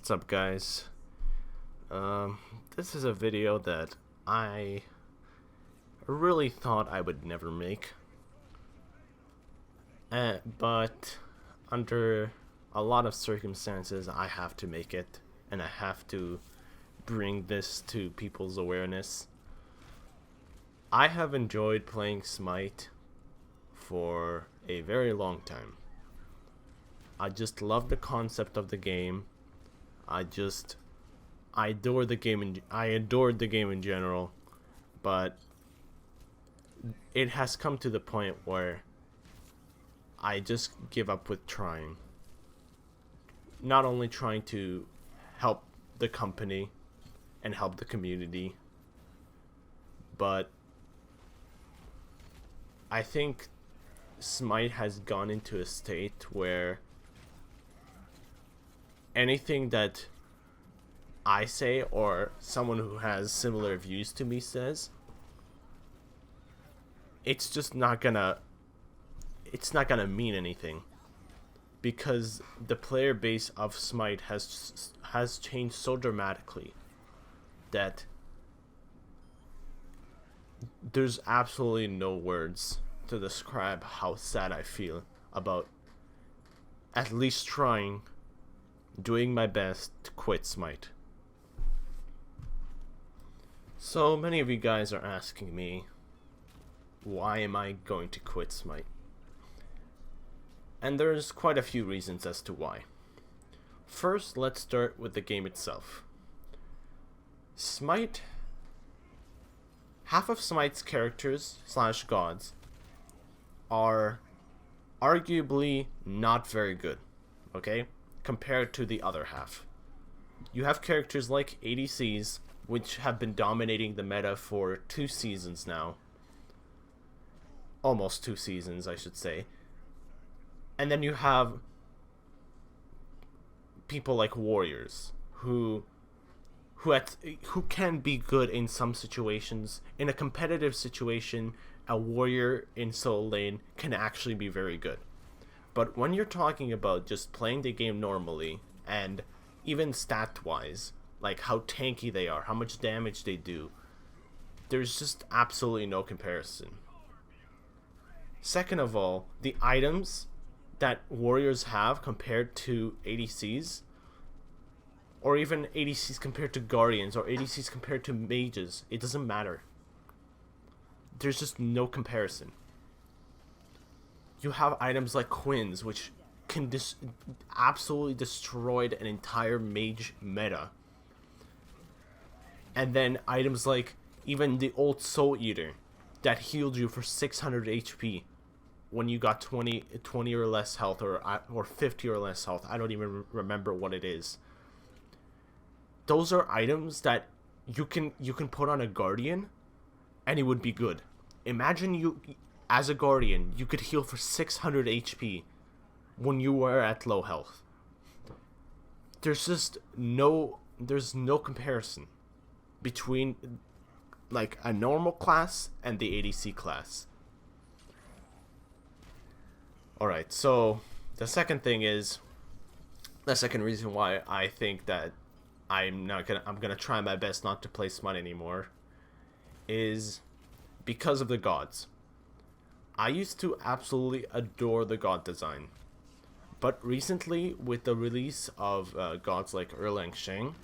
What's up, guys? This is a video that I really thought I would never make, but under a lot of circumstances I have to make it, and I have to bring this to people's awareness. I have enjoyed playing Smite for a very long time. I just love the concept of the game. I adored the game in general, but it has come to the point where I just give up with trying. Not only trying to help the company and help the community, but I think Smite has gone into a state where anything that I say or someone who has similar views to me says, it's just not gonna mean anything, because the player base of Smite has changed so dramatically that there's absolutely no words to describe how sad I feel about at least doing my best to quit Smite. So many of you guys are asking me, why am I going to quit Smite? And there's quite a few reasons as to why. First, let's start with the game itself. Smite, half of Smite's characters / gods are arguably not very good, okay? Compared to the other half. You have characters like ADCs, which have been dominating the meta for 2 seasons now. Almost 2 seasons, I should say. And then you have people like warriors who can be good in some situations. In a competitive situation, a warrior in solo lane can actually be very good. But when you're talking about just playing the game normally, and even stat-wise, like how tanky they are, how much damage they do, there's just absolutely no comparison. Second of all, the items that warriors have compared to ADCs, or even ADCs compared to guardians, or ADCs compared to mages, it doesn't matter. There's just no comparison. You have items like Quins, which can absolutely destroy an entire mage meta. And then items like even the old Soul Eater that healed you for 600 HP when you got 20 or less health, or 50 or less health. I don't even remember what it is. Those are items that you can put on a guardian and it would be good. Imagine you, as a guardian, you could heal for 600 HP when you were at low health. There's no comparison between like a normal class and the ADC class. Alright, so the second reason why I think that I'm gonna try my best not to play Smite anymore is because of the gods. I used to absolutely adore the god design, but recently with the release of gods like Erlang Shang,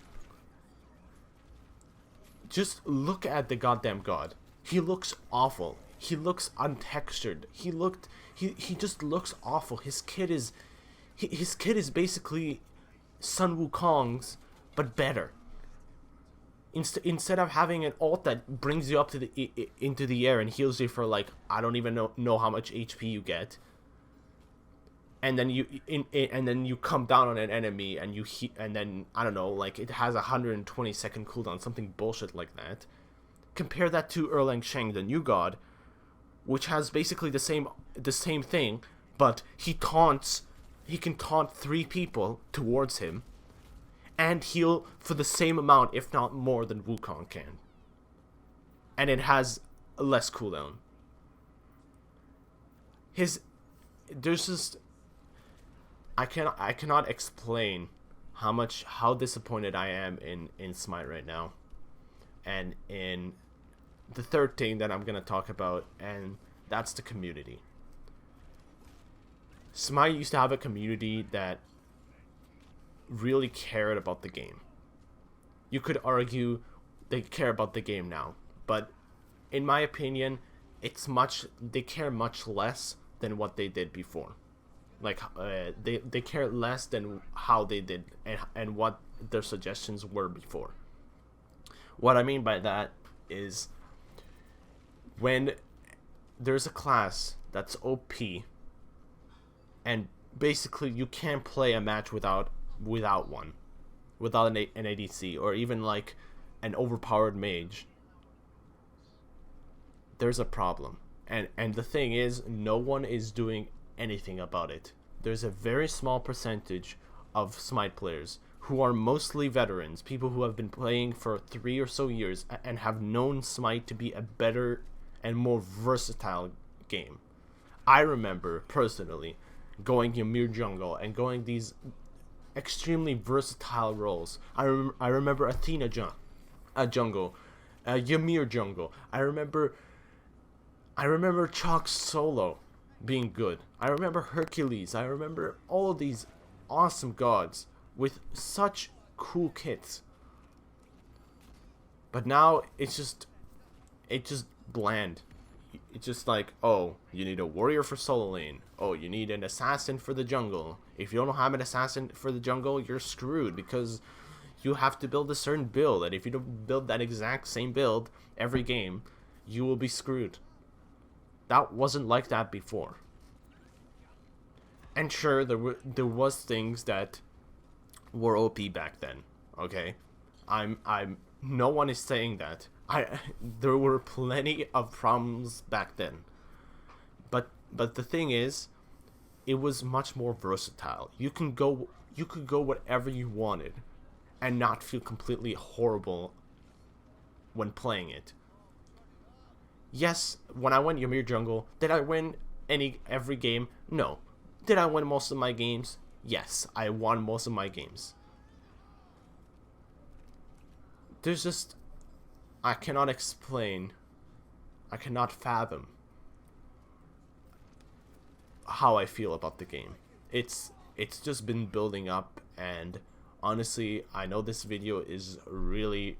just look at the goddamn god. He looks awful. He looks untextured. He just looks awful. His kid is basically Sun Wukong's, but better. Instead of having an ult that brings you up to into the air and heals you for like, I don't even know how much HP you get, and then you come down on an enemy and and then I don't know, like it has a 120-second cooldown, something bullshit like that. Compare that to Erlang Shang, the new god, which has basically the same thing, but he can taunt 3 people towards him and heal for the same amount, if not more, than Wukong can. And it has less cooldown. There's just I cannot explain how disappointed I am in Smite right now. And in the third thing that I'm gonna talk about, and that's the community. Smite used to have a community that really cared about the game. You could argue they care about the game now, but in my opinion, they care much less than what they did before. Like they care less than how they did and what their suggestions were before. What I mean by that is when there's a class that's OP and basically you can't play a match without an ADC or even like an overpowered mage, there's a problem. And the thing is, no one is doing anything about it. There's a very small percentage of Smite players who are mostly veterans, people who have been playing for 3 or so years and have known Smite to be a better and more versatile game. I remember personally going Ymir jungle and going these extremely versatile roles. I remember Athena jungle, Ymir jungle. I remember Chalk solo being good. I remember Hercules. I remember all of these awesome gods with such cool kits. But now it's just bland. It's just like, oh, you need a warrior for solo lane. Oh, you need an assassin for the jungle. If you don't have an assassin for the jungle, you're screwed because you have to build a certain build. And if you don't build that exact same build every game, you will be screwed. That wasn't like that before. And sure, there was things that were OP back then. Okay, no one is saying that. There were plenty of problems back then. But the thing is, it was much more versatile. You could go whatever you wanted and not feel completely horrible when playing it. Yes, when I went Ymir jungle, did I win every game? No. Did I win most of my games? Yes, I won most of my games. There's just, I cannot explain, I cannot fathom how I feel about the game. It's just been building up, and honestly, I know this video is really,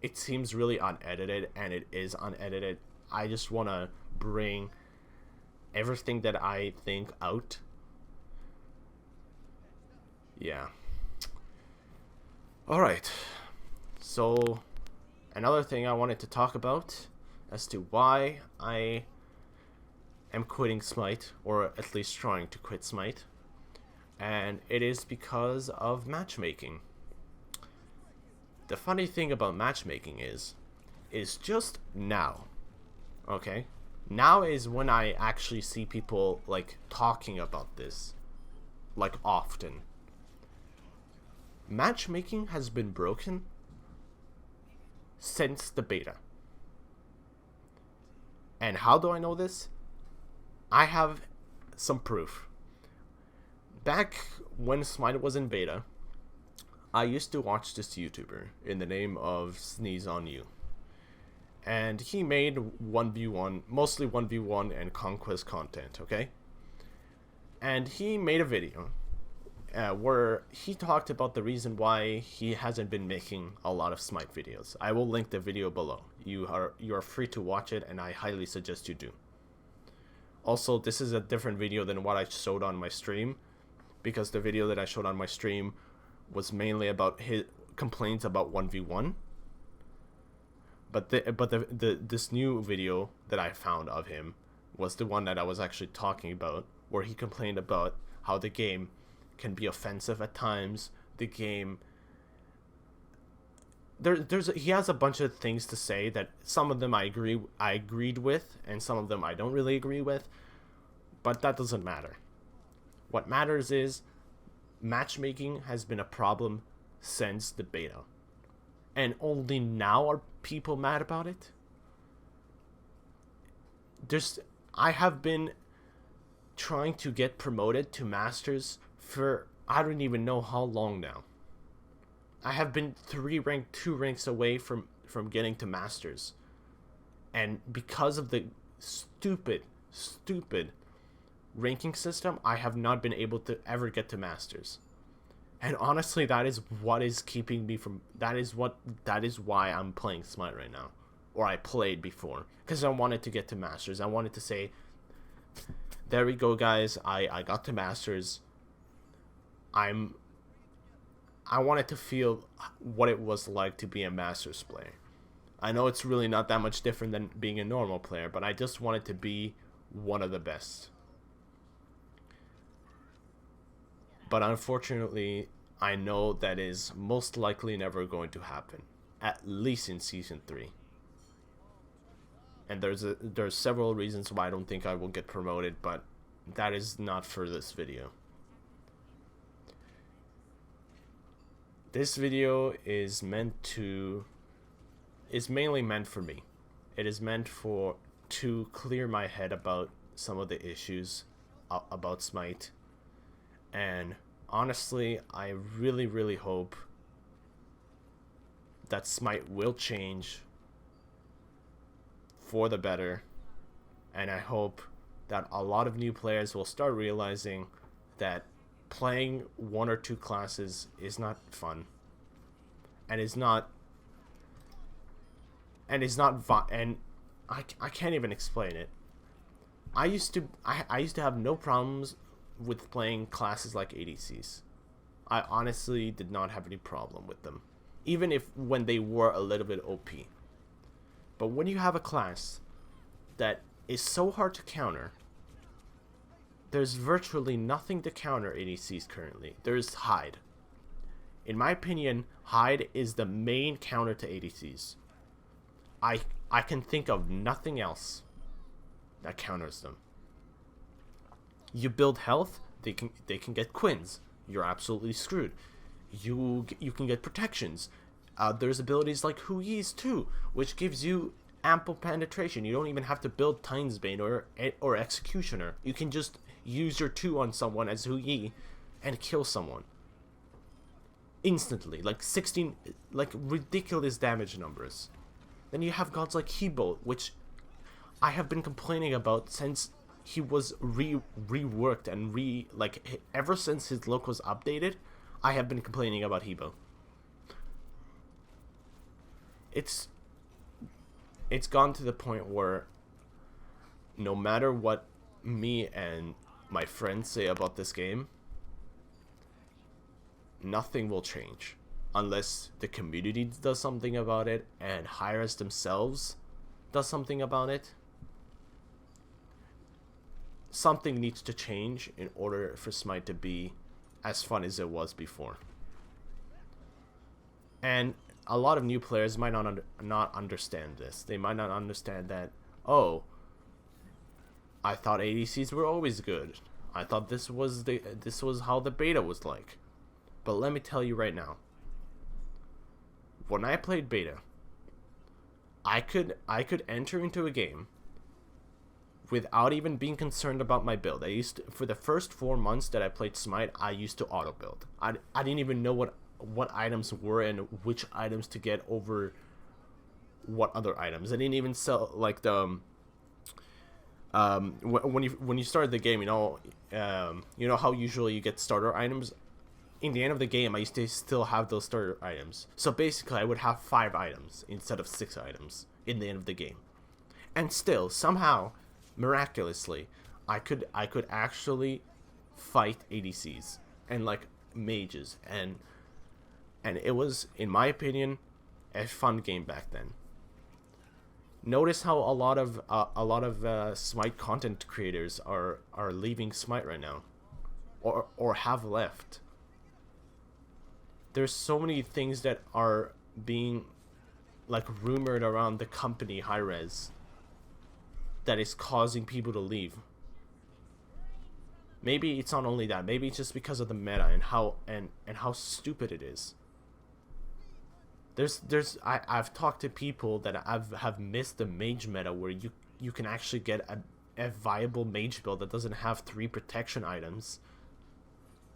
it seems really unedited, and it is unedited. I just want to bring everything that I think out. Yeah. Alright. So, another thing I wanted to talk about as to why I am quitting Smite, or at least trying to quit Smite, and it is because of matchmaking. The funny thing about matchmaking is just now, okay? Now is when I actually see people like talking about this, like often. Matchmaking has been broken since the beta. And how do I know this? I have some proof. Back when Smite was in beta, I used to watch this YouTuber in the name of Sneeze on You. And he made 1v1, mostly 1v1 and conquest content, okay? And he made a video where he talked about the reason why he hasn't been making a lot of Smite videos. I will link the video below. You are free to watch it, and I highly suggest you do. Also, this is a different video than what I showed on my stream, because the video that I showed on my stream was mainly about his complaints about 1v1. But this new video that I found of him was the one that I was actually talking about, where he complained about how the game can be offensive at times. The game, he has a bunch of things to say that some of them I agreed with, and some of them I don't really agree with. But that doesn't matter. What matters is matchmaking has been a problem since the beta. And only now are people mad about it? I have been trying to get promoted to Masters for I don't even know how long now. I have been 2 ranks away from getting to Masters. And because of the stupid ranking system, I have not been able to ever get to Masters. And honestly, that is what is keeping me from... That is why I'm playing Smite right now. Or I played before. Because I wanted to get to Masters. I wanted to say, there we go, guys. I got to Masters. I wanted to feel what it was like to be a Masters player. I know it's really not that much different than being a normal player, but I just wanted to be one of the best. But unfortunately, I know that is most likely never going to happen, at least in Season 3. And there's several reasons why I don't think I will get promoted, but that is not for this video. This video is mainly meant for me. It is meant to clear my head about some of the issues about Smite. And honestly, I really hope that Smite will change for the better. And I hope that a lot of new players will start realizing that playing 1 or 2 classes is not fun. And I can't even explain it. I used to have no problems with playing classes like ADCs. I honestly did not have any problem with them, even when they were a little bit OP. But when you have a class that is so hard to counter, there's virtually nothing to counter ADCs currently. There's Hyde. In my opinion, Hyde is the main counter to ADCs. I can think of nothing else that counters them. You build health, they can get Quins. You're absolutely screwed. You can get protections. There's abilities like Hu Yi's too, which gives you ample penetration. You don't even have to build Tinesbane or Executioner. You can just use your 2 on someone as Hu Yi and kill someone instantly, like 16, like ridiculous damage numbers. Then you have gods like Hebo, which I have been complaining about since he was reworked and ever since his look was updated. I have been complaining about Hebo. It's gone to the point where no matter what me and my friends say about this game, nothing will change unless the community does something about it and Hi-Rez themselves does something about it. Something needs to change in order for Smite to be as fun as it was before. And a lot of new players might not understand this. They might not understand that, oh, I thought ADCs were always good. I thought this was how the beta was like. But let me tell you right now, when I played beta, I could enter into a game without even being concerned about my build. For the first 4 months that I played Smite, I used to auto build. I didn't even know what items were and which items to get over what other items. I didn't even sell like the when you started the game, you know how usually you get starter items. In the end of the game, I used to still have those starter items. So basically, I would have 5 items instead of 6 items in the end of the game. And still, somehow, miraculously, I could actually fight ADCs and like mages, and it was, in my opinion, a fun game back then. Notice how a lot of Smite content creators are leaving Smite right now, or have left. There's so many things that are being like rumored around the company Hi-Rez that is causing people to leave. Maybe it's not only that. Maybe it's just because of the meta and how stupid it is. I've talked to people that have missed the mage meta where you can actually get a viable mage build that doesn't have 3 protection items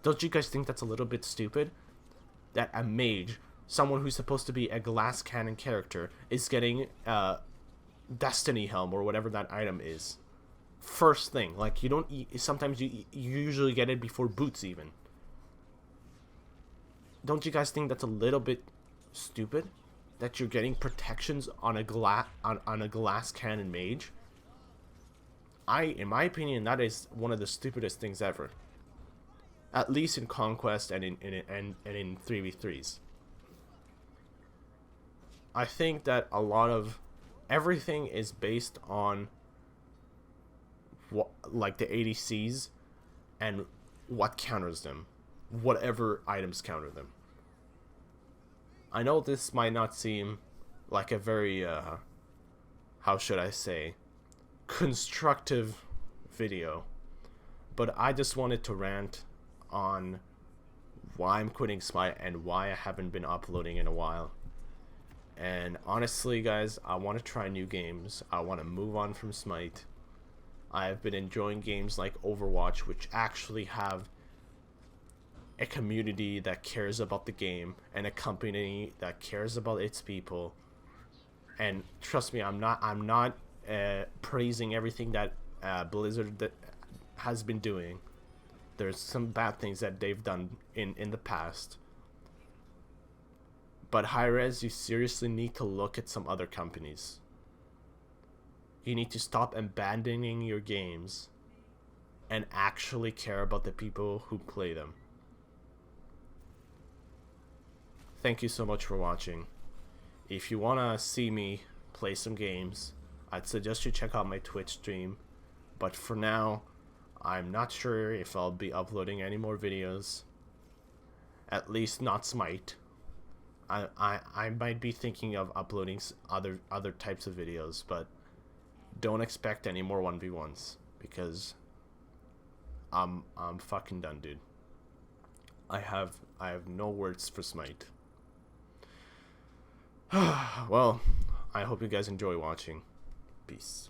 Don't you guys think that's a little bit stupid? That a mage, someone who's supposed to be a glass cannon character, is getting Destiny Helm or whatever that item is. First thing, like you don't. Sometimes you usually get it before boots even. Don't you guys think that's a little bit stupid? That you're getting protections on a glass cannon mage? In my opinion, that is one of the stupidest things ever. At least in Conquest and in 3v3s. I think that a lot of everything is based on what, like the ADCs and what counters them, whatever items counter them. I know this might not seem like a very how should I say, constructive video, but I just wanted to rant on why I'm quitting Smite and why I haven't been uploading in a while. And honestly, guys, I want to try new games. I want to move on from Smite. I've been enjoying games like Overwatch, which actually have a community that cares about the game and a company that cares about its people. And trust me, I'm not praising everything that Blizzard has been doing. There's some bad things that they've done in the past. But Hi-Rez, you seriously need to look at some other companies. You need to stop abandoning your games and actually care about the people who play them. Thank you so much for watching. If you want to see me play some games, I'd suggest you check out my Twitch stream. But for now, I'm not sure if I'll be uploading any more videos. At least not Smite. I might be thinking of uploading other types of videos, but don't expect any more 1v1s because I'm fucking done, dude. I have no words for Smite. Well, I hope you guys enjoy watching. Peace.